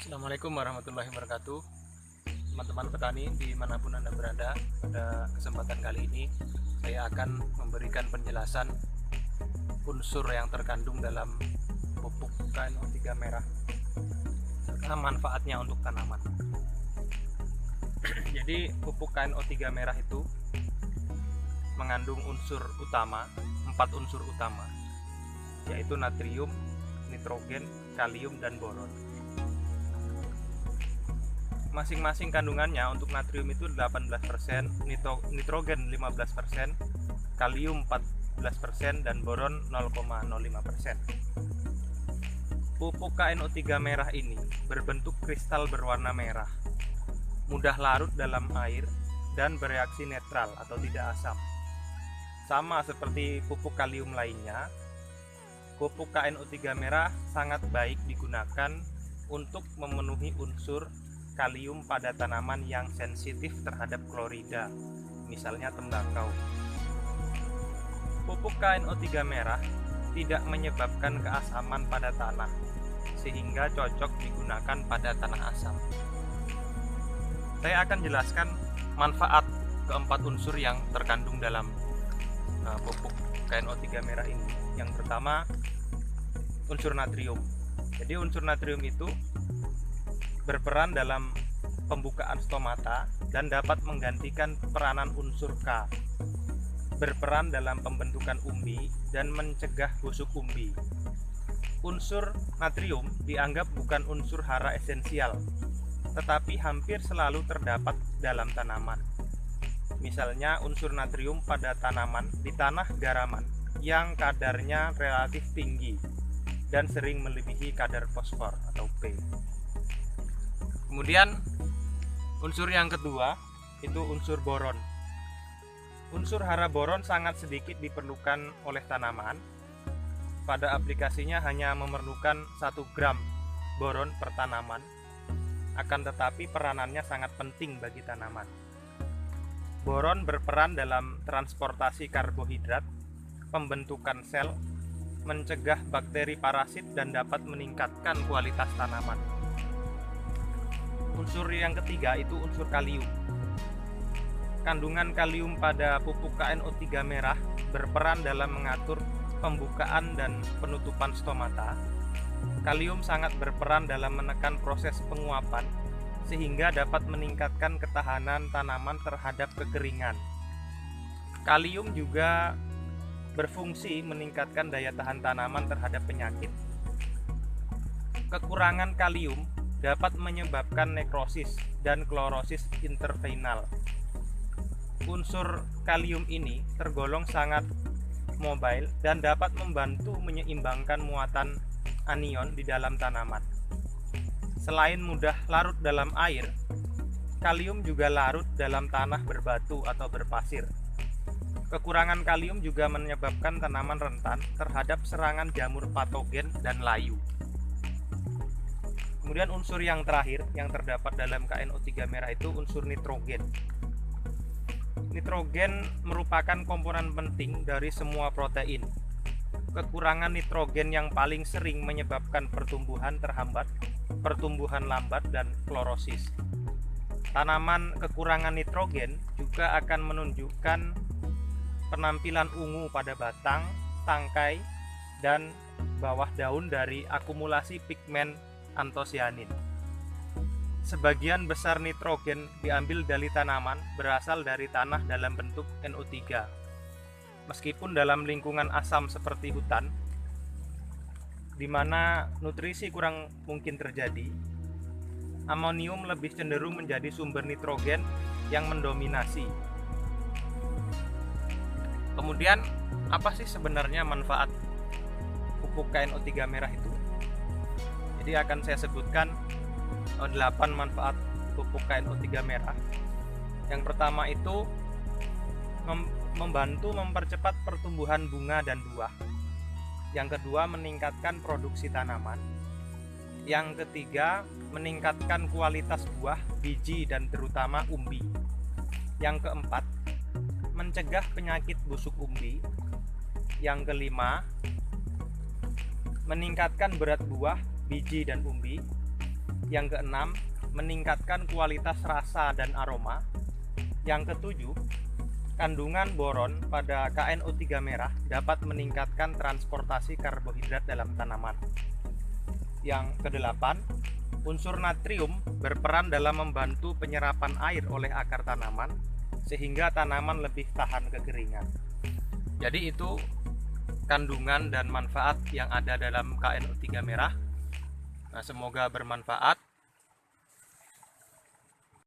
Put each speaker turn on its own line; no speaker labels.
Assalamualaikum warahmatullahi wabarakatuh. Teman-teman petani dimanapun Anda berada, pada kesempatan kali ini saya akan memberikan penjelasan unsur yang terkandung dalam pupuk KNO3 merah serta manfaatnya untuk tanaman. Jadi pupuk KNO3 merah itu mengandung unsur utama, 4 unsur utama, yaitu natrium, nitrogen, kalium, dan boron. Masing-masing kandungannya untuk natrium itu 18%, nitrogen 15%, kalium 14%, dan boron 0,05%. Pupuk KNO3 merah ini berbentuk kristal berwarna merah, mudah larut dalam air, dan bereaksi netral atau tidak asam. Sama seperti pupuk kalium lainnya, pupuk KNO3 merah sangat baik digunakan untuk memenuhi unsur kalium pada tanaman yang sensitif terhadap klorida, misalnya tembakau. Pupuk KNO3 merah tidak menyebabkan keasaman pada tanah, sehingga cocok digunakan pada tanah asam. Saya akan jelaskan manfaat keempat unsur yang terkandung dalam pupuk KNO3 merah ini. Yang pertama, unsur natrium. Jadi unsur natrium itu berperan dalam pembukaan stomata dan dapat menggantikan peranan unsur K, berperan dalam pembentukan umbi dan mencegah busuk umbi. Unsur natrium dianggap bukan unsur hara esensial, tetapi hampir selalu terdapat dalam tanaman. Misalnya unsur natrium pada tanaman di tanah garaman yang kadarnya relatif tinggi dan sering melebihi kadar fosfor atau P. Kemudian unsur yang kedua itu unsur boron. Unsur hara boron sangat sedikit diperlukan oleh tanaman. Pada aplikasinya hanya memerlukan 1 gram boron per tanaman. Akan tetapi peranannya sangat penting bagi tanaman. Boron berperan dalam transportasi karbohidrat, pembentukan sel, mencegah bakteri parasit, dan dapat meningkatkan kualitas tanaman. Unsur yang ketiga itu unsur kalium. Kandungan kalium pada pupuk KNO3 merah berperan dalam mengatur pembukaan dan penutupan stomata. Kalium sangat berperan dalam menekan proses penguapan sehingga dapat meningkatkan ketahanan tanaman terhadap kekeringan. Kalium juga berfungsi meningkatkan daya tahan tanaman terhadap penyakit. Kekurangan kalium dapat menyebabkan nekrosis dan klorosis interveinal. Unsur kalium ini tergolong sangat mobile dan dapat membantu menyeimbangkan muatan anion di dalam tanaman. Selain mudah larut dalam air, kalium juga larut dalam tanah berbatu atau berpasir. Kekurangan kalium juga menyebabkan tanaman rentan terhadap serangan jamur patogen dan layu. Kemudian unsur yang terakhir yang terdapat dalam KNO3 merah itu unsur nitrogen. Nitrogen merupakan komponen penting dari semua protein. Kekurangan nitrogen yang paling sering menyebabkan pertumbuhan terhambat, pertumbuhan lambat, dan klorosis. Tanaman kekurangan nitrogen juga akan menunjukkan penampilan ungu pada batang, tangkai, dan bawah daun dari akumulasi pigmen antosianin. Sebagian besar nitrogen diambil dari tanaman berasal dari tanah dalam bentuk NO3. Meskipun dalam lingkungan asam seperti hutan, di mana nutrisi kurang mungkin terjadi, amonium lebih cenderung menjadi sumber nitrogen yang mendominasi. Kemudian, apa sih sebenarnya manfaat pupuk KNO3 merah itu? Jadi akan saya sebutkan 8 manfaat pupuk KNO3 merah. Yang pertama itu membantu mempercepat pertumbuhan bunga dan buah. Yang kedua, meningkatkan produksi tanaman. Yang ketiga, meningkatkan kualitas buah, biji, dan terutama umbi. Yang keempat, mencegah penyakit busuk umbi. Yang kelima, meningkatkan berat buah, biji, dan umbi. Yang keenam, meningkatkan kualitas rasa dan aroma. Yang ketujuh, kandungan boron pada KNO3 merah dapat meningkatkan transportasi karbohidrat dalam tanaman. Yang kedelapan, unsur natrium berperan dalam membantu penyerapan air oleh akar tanaman sehingga tanaman lebih tahan kekeringan. Jadi itu kandungan dan manfaat yang ada dalam KNO3 merah. Nah, semoga bermanfaat.